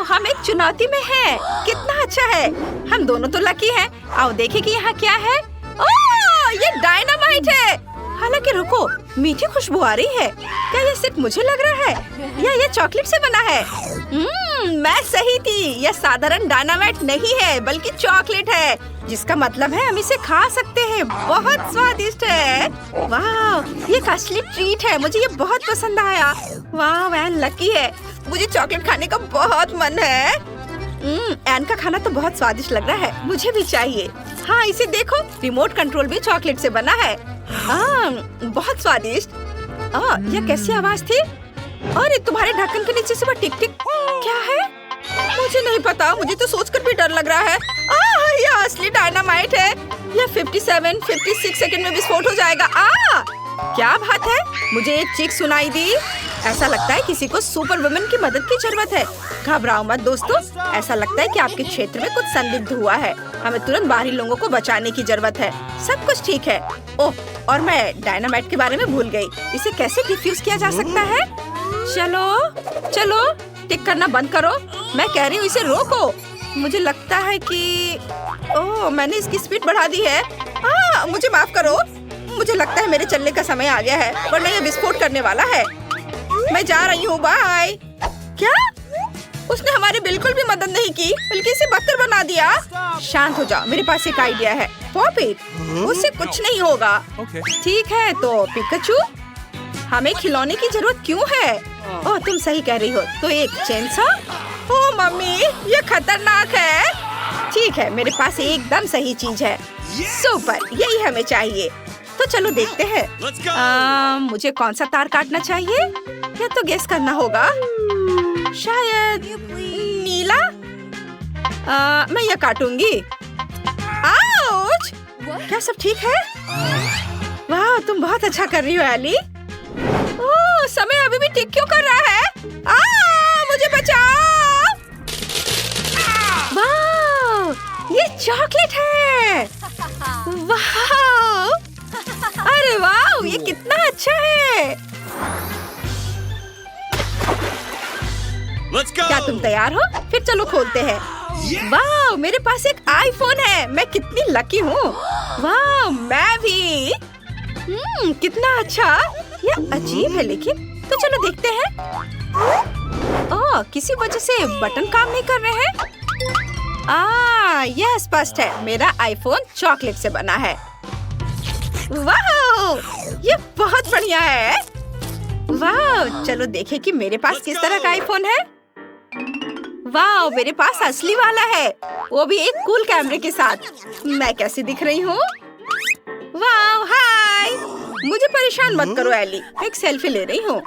हम एक चुनौती में हैं। कितना अच्छा है, हम दोनों तो लकी हैं। आओ देखें कि यहाँ क्या है। ओह, ये डायनामाइट है। हालांकि रुको, मीठी खुशबू आ रही है। क्या ये सिर्फ मुझे लग रहा है या ये चॉकलेट से बना है? मैं सही थी, यह साधारण डायनामाइट नहीं है बल्कि चॉकलेट है, जिसका मतलब है हम इसे खा सकते हैं। बहुत स्वादिष्ट है। वाह, ये एक असली ट्रीट है। मुझे ये बहुत पसंद आया। वाह, वह लकी है। मुझे चॉकलेट खाने का बहुत मन है। एन का खाना तो बहुत स्वादिष्ट लग रहा है, मुझे भी चाहिए। हाँ, इसे देखो, रिमोट कंट्रोल भी चॉकलेट से बना है। बहुत स्वादिष्ट। यह कैसी आवाज थी? अरे तुम्हारे ढक्कन के नीचे से वो टिक टिक क्या है? मुझे नहीं पता, मुझे तो सोचकर भी डर लग रहा है। यह असली डायनामाइट है। यह 57-56 सेकंड में विस्फोट हो जाएगा। क्या बात है? मुझे एक चीख सुनाई दी। ऐसा लगता है किसी को सुपर वुमन की मदद की जरूरत है। घबराओ मत दोस्तों, ऐसा लगता है कि आपके क्षेत्र में कुछ संदिग्ध हुआ है। हमें तुरंत बाहरी लोगों को बचाने की जरूरत है। सब कुछ ठीक है। ओह, और मैं डायनामाइट के बारे में भूल गई। इसे कैसे डिफ्यूज किया जा सकता है? चलो चलो, टिक करना बंद करो। मैं कह रही हूँ इसे रोको। मुझे लगता है कि ओह, मैंने इसकी स्पीड बढ़ा दी है। मुझे माफ करो। मुझे लगता है मेरे चलने का समय आ गया है, वरना ये विस्फोट करने वाला है। मैं जा रही हूँ, बाय। क्या? उसने हमारी बिल्कुल भी मदद नहीं की, बल्कि इसे बदतर बना दिया। शांत हो जाओ, मेरे पास एक आइडिया है। पॉप इट, उससे कुछ नहीं होगा। ठीक है, तो पिकाचू, हमें खिलौने की जरूरत क्यों है? ओह, तुम सही कह रही हो। तो एक चेनसॉ? ओह मम्मी, ये खतरनाक है। ठीक है, मेरे पास एकदम सही चीज है। सुपर, यही हमें चाहिए। तो चलो देखते हैं। मुझे कौन सा तार काटना चाहिए? या तो गेस करना होगा। शायद नीला। मैं यह काटूंगी। आउच! क्या सब ठीक है? वाह, तुम बहुत अच्छा कर रही हो एली। ओह, समय अभी भी टिक क्यों कर रहा है? मुझे बचाओ! वाह, ये चॉकलेट है। वाह, अरे वाह, ये कितना अच्छा है। क्या तुम तैयार हो? फिर चलो खोलते हैं। वाह, मेरे पास एक आईफोन है। मैं कितनी लकी हूँ। वाह, मैं भी। कितना अच्छा। ये अजीब है, लेकिन तो चलो देखते हैं। ओह, किसी वजह से बटन काम नहीं कर रहे हैं। यह स्पष्ट है, मेरा आईफोन चॉकलेट से बना है। वाह, ये बहुत बढ़िया है। वाह, चलो देखें कि मेरे पास किस तरह का आईफोन है। वाह, मेरे पास असली वाला है, वो भी एक कूल कैमरे के साथ। मैं कैसी दिख रही हूँ? वाह, हाय। मुझे परेशान मत करो एली, मैं एक सेल्फी ले रही हूँ।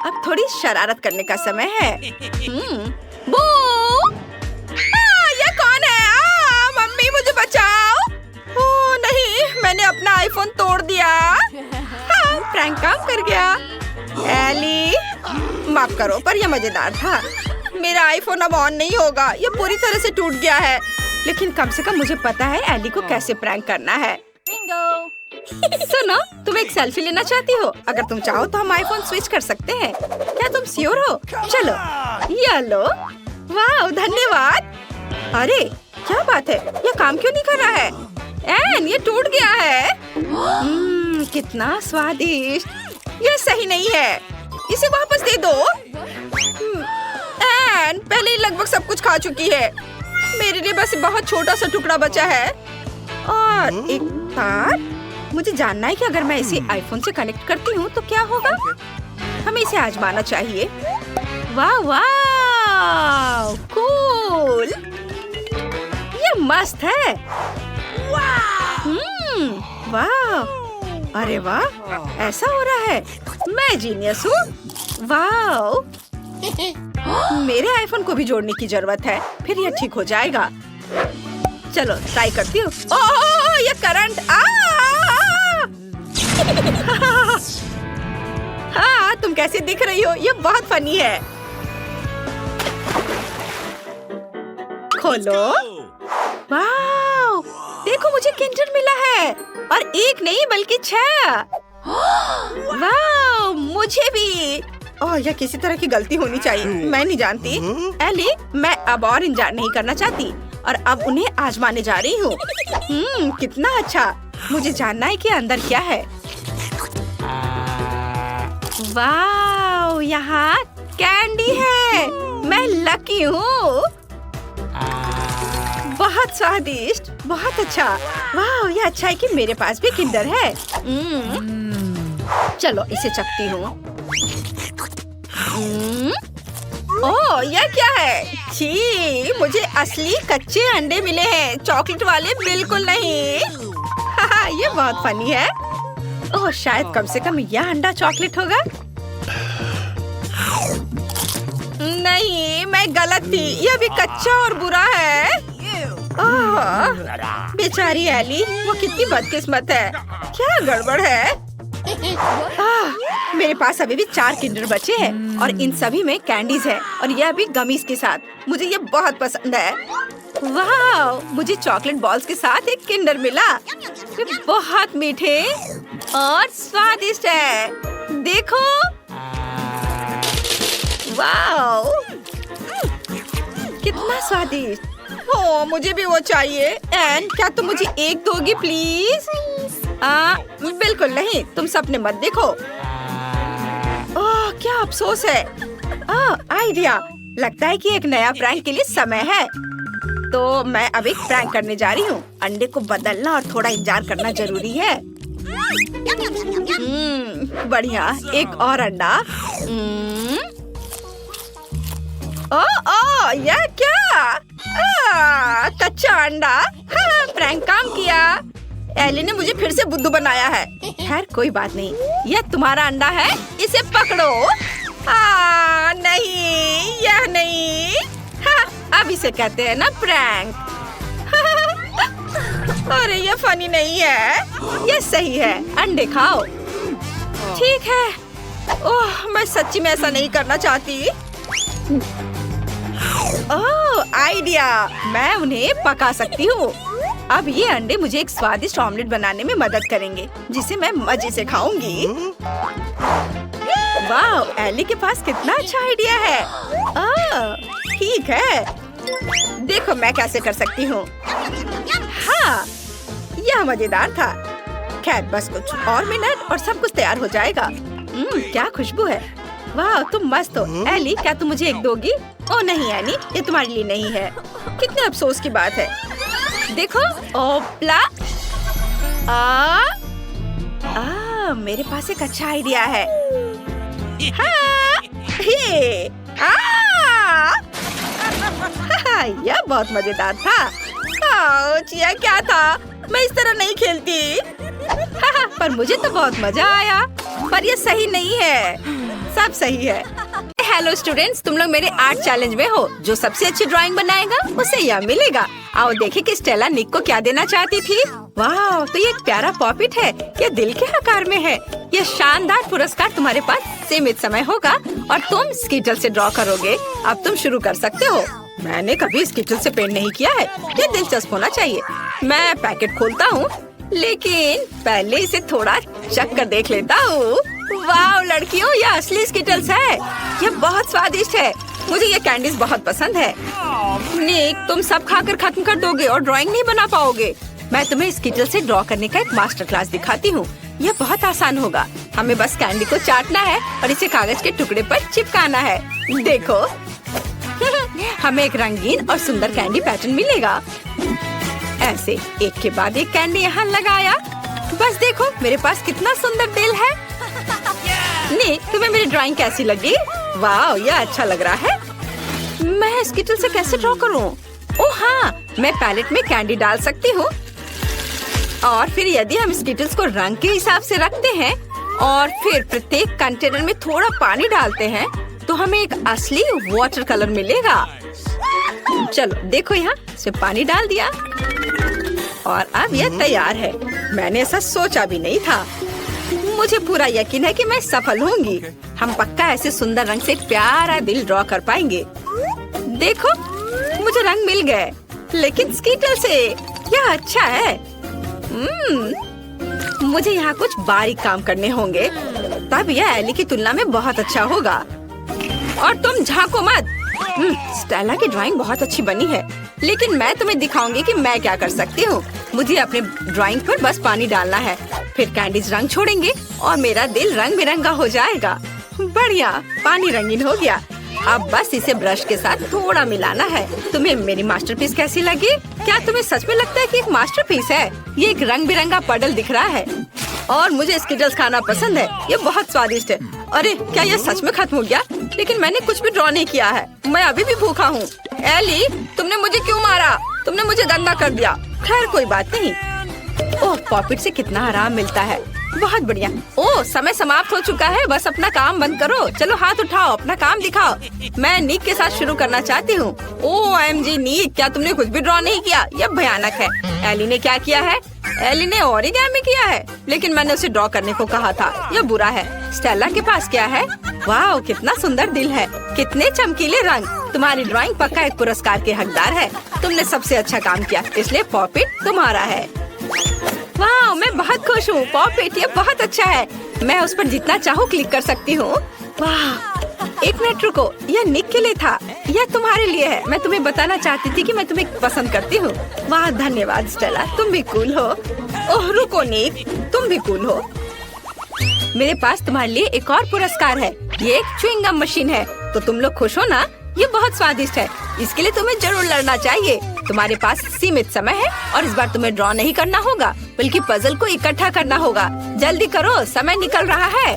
अब थोड़ी शरारत करने का समय है। बू! ये कौन है? मम्मी, मुझे बचाओ। ओह नहीं, मैंने अपना आईफोन तोड़ दिया। प्रैंक काम कर गया। एली, माफ करो, पर यह मजेदार था। मेरा आईफोन अब ऑन नहीं होगा, ये पूरी तरह से टूट गया है। लेकिन कम से कम मुझे पता है एली को कैसे प्रैंक करना है। सुनो, तुम एक सेल्फी लेना चाहती हो? अगर तुम चाहो तो हम आईफोन स्विच कर सकते हैं। क्या तुम श्योर हो? चलो, ये लो। वाह, धन्यवाद। अरे क्या बात है, ये काम क्यों नहीं कर रहा है? एन, ये टूट गया है। कितना स्वादिष्ट। ये सही नहीं है, इसे वापस दे दो। एन पहले ही लगभग सब कुछ खा चुकी है। मेरे लिए बस बहुत छोटा सा टुकड़ा बचा है। और एक तार। मुझे जानना है कि अगर मैं इसे आईफोन से कनेक्ट करती हूँ तो क्या होगा। हमें इसे आजमाना चाहिए। वाह वाह, कूल। ये मस्त है। वाह, अरे वाह, ऐसा हो रहा है। मैं जीनियस हूँ। वाह, मेरे आईफोन को भी जोड़ने की जरूरत है, फिर यह ठीक हो जाएगा। चलो ट्राई करती हूँ। ओह, ये करंट। हाँ, तुम कैसे दिख रही हो? ये बहुत फनी है। खोलो। वाह, देखो मुझे किंडर मिला है, और एक नहीं बल्कि 6। वाह, मुझे भी। ओह, यह किसी तरह की गलती होनी चाहिए। मैं नहीं जानती। एली, मैं अब और इंतजार नहीं करना चाहती और अब उन्हें आजमाने जा रही हूँ। कितना अच्छा। मुझे जानना है कि अंदर क्या है। वाह, यहाँ कैंडी है। मैं लकी हूँ। बहुत स्वादिष्ट, बहुत अच्छा। वाह, यह अच्छा है कि मेरे पास भी किंडर है। चलो इसे चखती हूँ। ओह, यह क्या है? छी, मुझे असली कच्चे अंडे मिले हैं, चॉकलेट वाले बिल्कुल नहीं। ये बहुत फनी है। ओह, शायद कम से कम यह अंडा चॉकलेट होगा। नहीं, मैं गलत थी। यह भी कच्चा और बुरा है। ओह, बेचारी एली, वो कितनी बदकिस्मत है। क्या गड़बड़ है? मेरे पास अभी भी 4 किंडर बचे हैं और इन सभी में कैंडीज है और यह भी गमीज के साथ। मुझे ये बहुत पसंद है। वाह, मुझे चॉकलेट बॉल्स के साथ एक किंडर मिला। ये बहुत मीठे और स्वादिष्ट है। देखो, वाह, कितना स्वादिष्ट। ओह, मुझे भी वो चाहिए। एन, क्या तुम मुझे एक दोगी प्लीज? बिल्कुल नहीं, तुम सपने मत देखो। ओह, क्या अफसोस है। आइडिया, लगता है कि एक नया प्रैंक के लिए समय है। तो मैं अब एक प्रैंक करने जा रही हूँ। अंडे को बदलना और थोड़ा इंतजार करना जरूरी है। बढ़िया, एक और अंडा। ओह, यह क्या? कच्चा अंडा। प्रैंक काम किया। एली ने मुझे फिर से बुद्धू बनाया है। खैर, कोई बात नहीं। यह तुम्हारा अंडा है, इसे पकड़ो। नहीं, यह नहीं। अब इसे कहते हैं ना प्रैंक। अरे, यह फनी नहीं है। यह सही है। अंडे खाओ। ठीक है। ओह, मैं सच्ची में ऐसा नहीं करना चाहती। ओह, आइडिया, मैं उन्हें पका सकती हूँ। अब ये अंडे मुझे एक स्वादिष्ट ऑमलेट बनाने में मदद करेंगे, जिसे मैं मजे से खाऊंगी। वाह, एली के पास कितना अच्छा आइडिया है। ठीक है, देखो मैं कैसे कर सकती हूँ। हाँ, यह मजेदार था। खैर, बस कुछ और मिनट और सब कुछ तैयार हो जाएगा। क्या खुशबू है। वाह, तुम मस्त हो। एली, क्या तुम मुझे एक दोगी? ओह नहीं एली, ये तुम्हारे लिए नहीं है। कितने अफसोस की बात है। देखो, ओपला। मेरे पास एक अच्छा आइडिया है। यह बहुत मजेदार था। यह क्या था? मैं इस तरह नहीं खेलती। पर मुझे तो बहुत मजा आया। पर यह सही नहीं है। सब सही है। हेलो स्टूडेंट्स, तुम लोग मेरे आर्ट चैलेंज में हो। जो सबसे अच्छी ड्राइंग बनाएगा उसे यह मिलेगा। आओ देखें कि स्टेला निक को क्या देना चाहती थी। वाह, तो ये एक प्यारा पॉपिट है। यह दिल के आकार में है। यह शानदार पुरस्कार तुम्हारे पास सीमित समय होगा और तुम स्कीटल से ड्रॉ करोगे। अब तुम शुरू कर सकते हो। मैंने कभी स्कीटल से पेंट नहीं किया है। ये दिलचस्प होना चाहिए। मैं पैकेट खोलता हूँ, लेकिन पहले इसे थोड़ा चख कर देख लेता हूँ। वाह लड़कियों, यह असली स्कीटल्स है। यह बहुत स्वादिष्ट है। मुझे ये कैंडीज बहुत पसंद है। निक, तुम सब खाकर खत्म कर दोगे और ड्राइंग नहीं बना पाओगे। मैं तुम्हें स्कीटल से ड्रॉ करने का एक मास्टर क्लास दिखाती हूँ। यह बहुत आसान होगा। हमें बस कैंडी को चाटना है और इसे कागज के टुकड़े पर चिपकाना है। देखो, हमें एक रंगीन और सुंदर कैंडी पैटर्न मिलेगा। ऐसे एक के बाद एक कैंडी यहाँ लगाया। बस देखो, मेरे पास कितना सुंदर दिल है। निक, तुम्हें मेरी ड्राइंग कैसी लगी? वाह, यह अच्छा लग रहा है। मैं स्कीटल से कैसे ड्रॉ करूं? ओह हाँ, मैं पैलेट में कैंडी डाल सकती हूँ। और फिर यदि हम स्कीटल्स को रंग के हिसाब से रखते हैं और फिर प्रत्येक कंटेनर में थोड़ा पानी डालते हैं, तो हमें एक असली वाटर कलर मिलेगा। चलो देखो, यहाँ इसमें पानी डाल दिया और अब यह तैयार है। मैंने ऐसा सोचा भी नहीं था। मुझे पूरा यकीन है कि मैं सफल होंगी। हम पक्का ऐसे सुंदर रंग से एक प्यारा दिल ड्रॉ कर पाएंगे। देखो, मुझे रंग मिल गए, लेकिन स्कीटल से। यह अच्छा है। मुझे यहाँ कुछ बारीक काम करने होंगे, तब यह एली की तुलना में बहुत अच्छा होगा। और तुम झांको मत। स्टेला की ड्राइंग बहुत अच्छी बनी है, लेकिन मैं तुम्हें दिखाऊंगी कि मैं क्या कर सकती हूँ। मुझे अपने ड्राइंग पर बस पानी डालना है, फिर कैंडीज रंग छोड़ेंगे और मेरा दिल रंग बिरंगा हो जाएगा। बढ़िया, पानी रंगीन हो गया। अब बस इसे ब्रश के साथ थोड़ा मिलाना है। तुम्हें मेरी मास्टरपीस कैसी लगी? क्या तुम्हें सच में लगता है कि एक मास्टरपीस है? ये एक रंग बिरंगा पडल दिख रहा है और मुझे स्किटल्स खाना पसंद है। ये बहुत स्वादिष्ट है। अरे क्या ये सच में खत्म हो गया? लेकिन मैंने कुछ भी ड्रॉ नहीं किया है। मैं अभी भी भूखा हूँ। एली, तुमने मुझे क्यों मारा? तुमने मुझे गंदा कर दिया। खैर कोई बात नहीं। ओह, पॉपिट से कितना आराम मिलता है। बहुत बढ़िया। ओह, समय समाप्त हो चुका है। बस अपना काम बंद करो। चलो हाथ उठाओ, अपना काम दिखाओ। मैं निक के साथ शुरू करना चाहती हूँ। OMG निक, क्या तुमने कुछ भी ड्रॉ नहीं किया? यह भयानक है। एली ने क्या किया है? एली ने ओरिगामी किया है, लेकिन मैंने उसे ड्रॉ करने को कहा था। यह बुरा है। स्टेला के पास क्या है? वाह, कितना सुंदर दिल है, कितने चमकीले रंग। तुम्हारी ड्राइंग पक्का एक पुरस्कार के हकदार है। तुमने सबसे अच्छा काम किया, इसलिए पॉपिट तुम्हारा है। वाह, मैं बहुत खुश हूँ। पॉपिट ये बहुत अच्छा है। मैं उस पर जितना चाहूँ क्लिक कर सकती हूँ। वाह, एक मिनट रुको, यह निक के लिए था, यह तुम्हारे लिए है। मैं तुम्हें बताना चाहती थी कि मैं तुम्हें पसंद करती हूँ। वाह, धन्यवाद स्टेला, तुम भी कूल हो। ओह रुको निक, तुम भी कूल हो। मेरे पास तुम्हारे लिए एक और पुरस्कार है। ये एक च्युइंग गम मशीन है। तो तुम लोग खुश हो ना? ये बहुत स्वादिष्ट है। इसके लिए तुम्हें जरूर लड़ना चाहिए। तुम्हारे पास सीमित समय है और इस बार तुम्हें ड्रॉ नहीं करना होगा, बल्कि पजल को इकट्ठा करना होगा। जल्दी करो, समय निकल रहा है।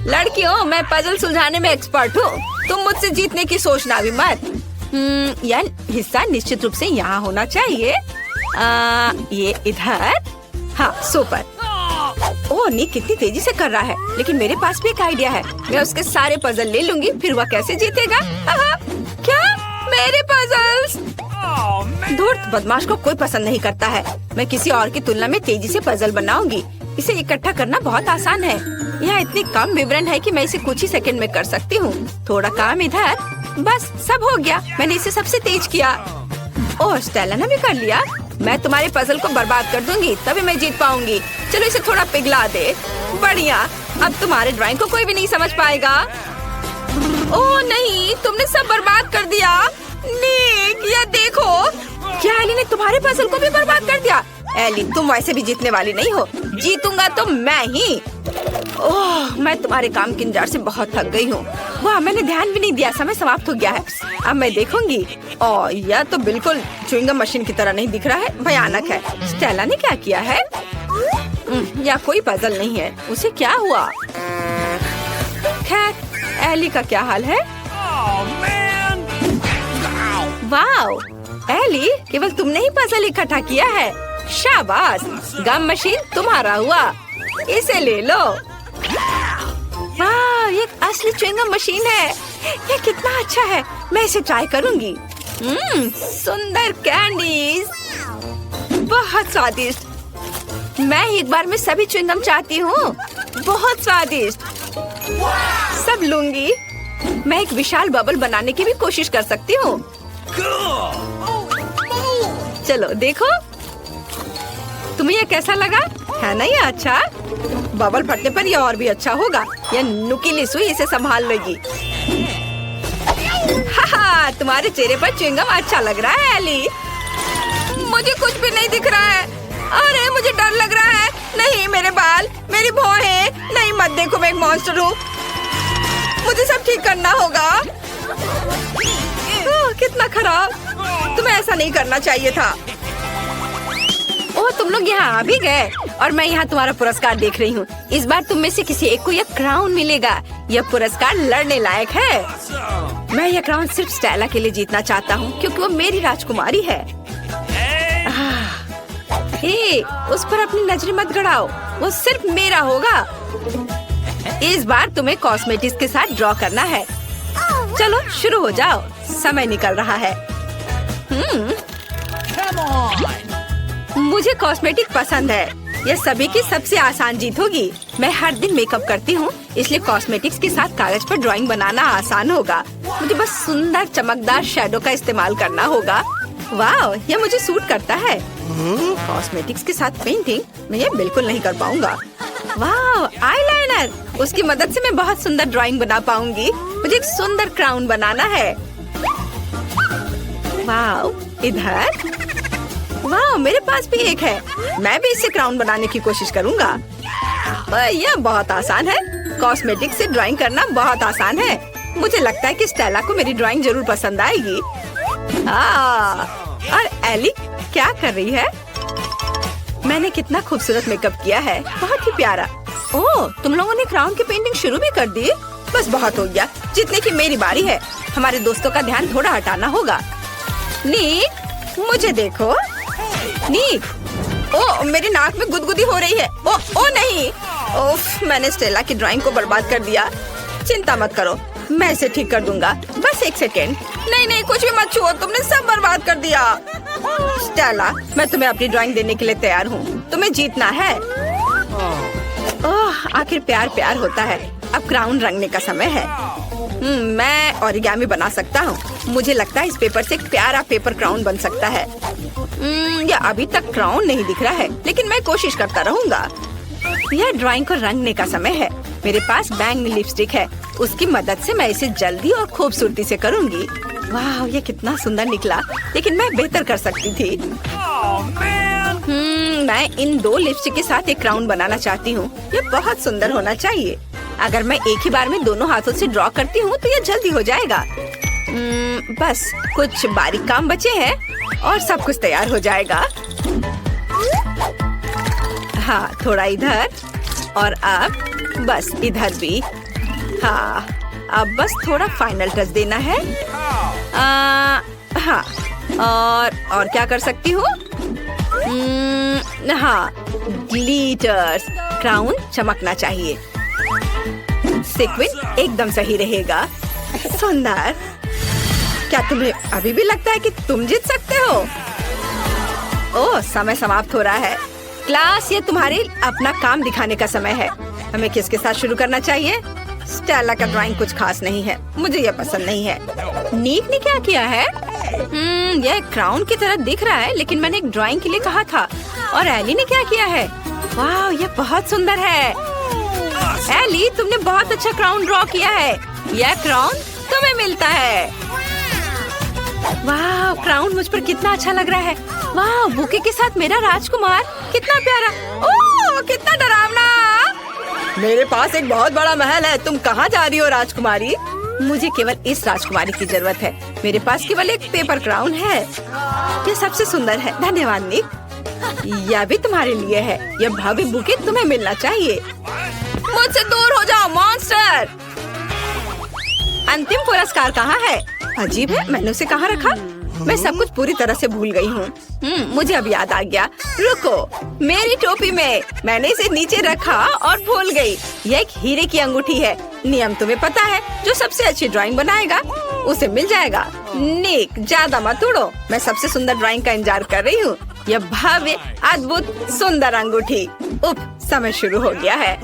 लड़कियों, मैं पजल सुलझाने में एक्सपर्ट हूँ। तुम मुझसे जीतने की सोचना भी मत। यह हिस्सा निश्चित रूप से यहाँ होना चाहिए। ये इधर। हाँ, सुपर। ओह, निक कितनी तेजी से कर रहा है। लेकिन मेरे पास भी एक आइडिया है। मैं उसके सारे पजल ले लूंगी, फिर वह कैसे जीतेगा? क्या? मेरे पजल्स? धूर्त बदमाश को कोई पसंद नहीं करता है। मैं किसी और की तुलना में तेजी से पजल बनाऊंगी। इसे इकट्ठा करना बहुत आसान है। यहाँ इतनी कम विवरण है कि मैं इसे कुछ ही सेकंड में कर सकती हूँ। थोड़ा काम इधर, बस सब हो गया। मैंने इसे सबसे तेज किया। ओह, स्टेला ने भी कर लिया। मैं तुम्हारे पजल को बर्बाद कर दूंगी, तभी मैं जीत पाऊंगी। चलो इसे थोड़ा पिघला दे। बढ़िया, अब तुम्हारे ड्राइंग को कोई भी नहीं समझ पाएगा। ओह नहीं, तुमने सब बर्बाद कर दिया। निक, यह देखो। क्या एली ने तुम्हारे पजल को भी बर्बाद कर दिया? एली, तुम वैसे भी जीतने वाली नहीं हो। जीतूंगा तो मैं ही। ओह, मैं तुम्हारे काम के इंतजार से बहुत थक गई हूँ। वाह, मैंने ध्यान भी नहीं दिया। समय समाप्त हो गया है। अब मैं देखूंगी। ओह, यह तो बिल्कुल च्युइंग गम मशीन की तरह नहीं दिख रहा है। भयानक है। स्टेला ने क्या किया है? या कोई पजल नहीं है। उसे क्या हुआ? खैर, एली का क्या हाल है? वाओ, एली, केवल तुमने ही पजल इकट्ठा किया है। शाबाश, गम मशीन तुम्हारा हुआ। इसे ले लो। वाह, ये असली च्युइंग गम मशीन है। ये कितना अच्छा है। मैं इसे ट्राई करूंगी। सुंदर कैंडीज, बहुत स्वादिष्ट। मैं एक बार में सभी च्युइंग गम चाहती हूँ। बहुत स्वादिष्ट। सब लूंगी। मैं एक विशाल बबल बनाने की भी कोशिश कर सकती हूँ। चलो देखो, तुम्हें यह कैसा लगा? है ना ये अच्छा? बबल फटने पर यह और भी अच्छा होगा। यह नुकीली सुई इसे संभाल लेगी। हाहा, तुम्हारे चेहरे पर च्युइंग गम अच्छा लग रहा है एली। मुझे कुछ भी नहीं दिख रहा है। अरे मुझे डर लग रहा है। नहीं, मेरे बाल, मेरी भौहें। नहीं, मत देखो, मैं एक मॉन्स्टर हूँ। मुझे सब ठीक करना होगा। कितना खराब। तुम्हें ऐसा नहीं करना चाहिए था। ओह, तुम लोग यहाँ आ भी गए और मैं यहाँ तुम्हारा पुरस्कार देख रही हूँ। इस बार तुम में से किसी एक को यह क्राउन मिलेगा। यह पुरस्कार लड़ने लायक है। मैं यह क्राउन सिर्फ स्टेला के लिए जीतना चाहता हूँ, क्योंकि वो मेरी राजकुमारी है। हे, उस पर अपनी नजरें मत गड़ाओ। वो सिर्फ मेरा होगा। इस बार तुम्हें कॉस्मेटिक्स के साथ ड्रॉ करना है। चलो शुरू हो जाओ, समय निकल रहा है। मुझे कॉस्मेटिक पसंद है। यह सभी की सबसे आसान जीत होगी। मैं हर दिन मेकअप करती हूँ, इसलिए कॉस्मेटिक्स के साथ कागज पर ड्राइंग बनाना आसान होगा। मुझे बस सुंदर चमकदार शैडो का इस्तेमाल करना होगा। वाह, यह मुझे सूट करता है। कॉस्मेटिक्स के साथ पेंटिंग मैं ये बिल्कुल नहीं कर पाऊंगा। वाह, आईलाइनर। उसकी मदद से मैं बहुत सुंदर ड्राइंग बना पाऊंगी। मुझे एक सुंदर क्राउन बनाना है। वाह, इधर। वाह, मेरे पास भी एक है। मैं भी इससे क्राउन बनाने की कोशिश करूंगा। यह बहुत आसान है। कॉस्मेटिक से ड्राइंग करना बहुत आसान है। मुझे लगता है कि स्टेला को मेरी ड्राइंग जरूर पसंद आएगी। और एली क्या कर रही है? मैंने कितना खूबसूरत मेकअप किया है, बहुत ही प्यारा। ओह, तुम लोगों ने क्राउन की पेंटिंग शुरू भी कर दी? बस बहुत हो गया, जितने की मेरी बारी है। हमारे दोस्तों का ध्यान थोड़ा हटाना होगा। नीक, मुझे देखो। नीक, ओह, मेरी नाक में गुदगुदी हो रही है। ओह नहीं, ओफ, मैंने स्टेला की ड्राइंग को बर्बाद कर दिया। चिंता मत करो, मैं इसे ठीक कर दूंगा। बस एक सेकेंड। नहीं, कुछ भी मत छुओ, तुमने सब बर्बाद कर दिया। स्टेला, मैं तुम्हें अपनी ड्राइंग देने के लिए तैयार हूँ। तुम्हें जीतना है। ओह, आखिर प्यार होता है। अब क्राउन रंगने का समय है। मैं ओरिगामी बना सकता हूँ। मुझे लगता है इस पेपर से एक प्यारा पेपर क्राउन बन सकता है। या अभी तक क्राउन नहीं दिख रहा है, लेकिन मैं कोशिश करता रहूंगा। यह ड्राइंग को रंगने का समय है। मेरे पास बैंगनी लिपस्टिक है। उसकी मदद से मैं इसे जल्दी और खूबसूरती से करूंगी। वाह, ये कितना सुंदर निकला, लेकिन मैं बेहतर कर सकती थी। मैं इन दो लिपस्टिक के साथ एक क्राउन बनाना चाहती हूँ। ये बहुत सुंदर होना चाहिए। अगर मैं एक ही बार में दोनों हाथों से ड्रॉ करती हूँ तो ये जल्दी हो जाएगा। बस कुछ बारीक काम बचे हैं और सब कुछ तैयार हो जाएगा। हाँ, थोड़ा इधर और अब बस इधर भी। हाँ, अब बस थोड़ा फाइनल टच देना है। हाँ, और क्या कर सकती हूँ? हाँ, ग्लिटर्स। क्राउन चमकना चाहिए। सीक्वेंस एकदम सही रहेगा। सुंदर। क्या तुम्हें अभी भी लगता है कि तुम जीत सकते हो? ओह, समय समाप्त हो रहा है। क्लास, ये तुम्हारे अपना काम दिखाने का समय है। हमें किसके साथ शुरू करना चाहिए? स्टेला का ड्राइंग कुछ खास नहीं है। मुझे यह पसंद नहीं है। नीक ने क्या किया है? यह क्राउन की तरह दिख रहा है, लेकिन मैंने एक ड्राइंग के लिए कहा था। और एली ने क्या किया है? वाह, यह बहुत सुंदर है। एली, तुमने बहुत अच्छा क्राउन ड्रॉ किया है। यह क्राउन तुम्हें मिलता है। वाह, क्राउन मुझ पर कितना अच्छा लग रहा है। वाह, बुके के साथ मेरा राजकुमार, कितना प्यारा। ओह, कितना डरावना। मेरे पास एक बहुत बड़ा महल है। तुम कहाँ जा रही हो राजकुमारी? मुझे केवल इस राजकुमारी की जरूरत है। मेरे पास केवल एक पेपर क्राउन है। यह सबसे सुंदर है। धन्यवाद निक। यह भी तुम्हारे लिए है। यह भव्य बुके तुम्हें मिलना चाहिए। मुझसे दूर हो जाओ मॉन्स्टर। अंतिम पुरस्कार कहाँ है? अजीब है, मैंने उसे कहाँ रखा? मैं सब कुछ पूरी तरह से भूल गई हूँ। मुझे अब याद आ गया। रुको, मेरी टोपी में। मैंने इसे नीचे रखा और भूल गई। यह एक हीरे की अंगूठी है। नियम तुम्हें पता है। जो सबसे अच्छी ड्राइंग बनाएगा उसे मिल जाएगा। निक, ज्यादा मत उड़ो। मैं सबसे सुंदर ड्राइंग का इंतजार कर रही हूँ। यह भव्य, अद्भुत, सुंदर अंगूठी। समय शुरू हो गया है।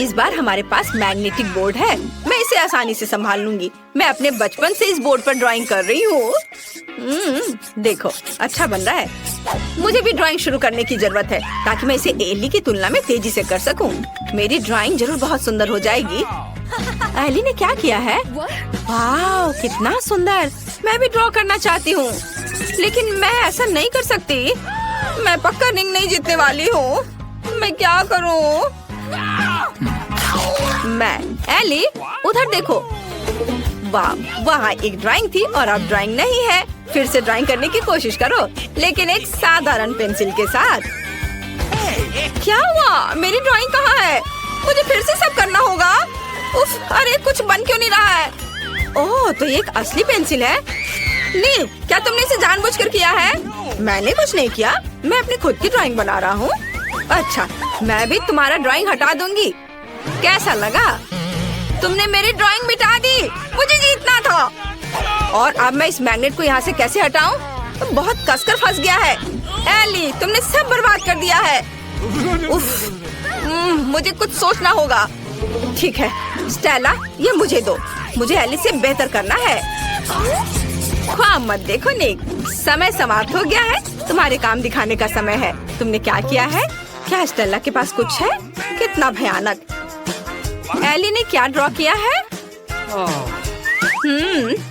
इस बार हमारे पास मैग्नेटिक बोर्ड है। मैं इसे आसानी से संभाल लूंगी। मैं अपने बचपन से इस बोर्ड पर ड्राइंग कर रही हूँ। देखो, अच्छा बन रहा है। मुझे भी ड्राइंग शुरू करने की जरूरत है, ताकि मैं इसे एली की तुलना में तेजी से कर सकूं। मेरी ड्राइंग जरूर बहुत सुंदर हो जाएगी। एली ने क्या किया है? वाह, कितना सुंदर। मैं भी ड्रॉ करना चाहती हूँ, लेकिन मैं ऐसा नहीं कर सकती। मैं पक्का रिंग नहीं जीतने वाली हूँ। मैं क्या करूँ? एली, उधर देखो। वाह, वहाँ एक ड्राइंग थी और अब ड्राइंग नहीं है। फिर से ड्राइंग करने की कोशिश करो, लेकिन एक साधारण पेंसिल के साथ। क्या हुआ? मेरी ड्राइंग कहाँ है? मुझे फिर से सब करना होगा। उफ, अरे कुछ बन क्यों नहीं रहा है? ओह, तो ये एक असली पेंसिल है। नहीं, क्या तुमने इसे जानबूझकर किया है? मैंने कुछ नहीं किया। मैं अपनी खुद की ड्राइंग बना रहा हूँ। अच्छा, मैं भी तुम्हारा ड्राइंग हटा दूंगी। कैसा लगा? तुमने मेरी ड्राइंग मिटा दी। मुझे जीतना था। और अब मैं इस मैग्नेट को यहाँ से कैसे हटाऊं? बहुत कसकर फंस गया है। एली, तुमने सब बर्बाद कर दिया है। उफ, मुझे कुछ सोचना होगा। ठीक है स्टेला, ये मुझे दो। मुझे एली से बेहतर करना है। ख्वाब मत देखो निक, समय समाप्त हो गया है। तुम्हारे काम दिखाने का समय है। तुमने क्या किया है? क्या स्टेला के पास कुछ है? कितना भयानक। एली ने क्या ड्रॉ किया है?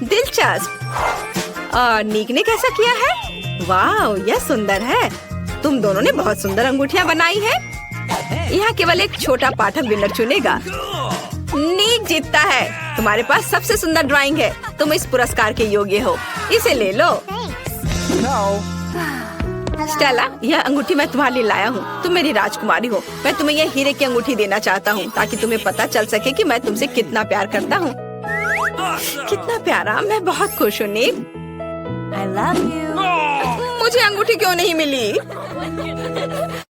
दिलचस्प। और नीक ने कैसा किया है? वाह, यह सुंदर है। तुम दोनों ने बहुत सुंदर अंगूठियां बनाई है। यहाँ केवल एक छोटा पाठक विनर चुनेगा। नीक जीतता है। तुम्हारे पास सबसे सुंदर ड्राइंग है। तुम इस पुरस्कार के योग्य हो। इसे ले लो। स्टेला, यह अंगूठी मैं तुम्हारे लिए लाया हूँ। तुम मेरी राजकुमारी हो। मैं तुम्हें यह हीरे की अंगूठी देना चाहता हूँ ताकि तुम्हें पता चल सके कि मैं तुमसे कितना प्यार करता हूँ। कितना प्यारा। मैं बहुत खुश हूँ नीक। I love you. मुझे अंगूठी क्यों नहीं मिली?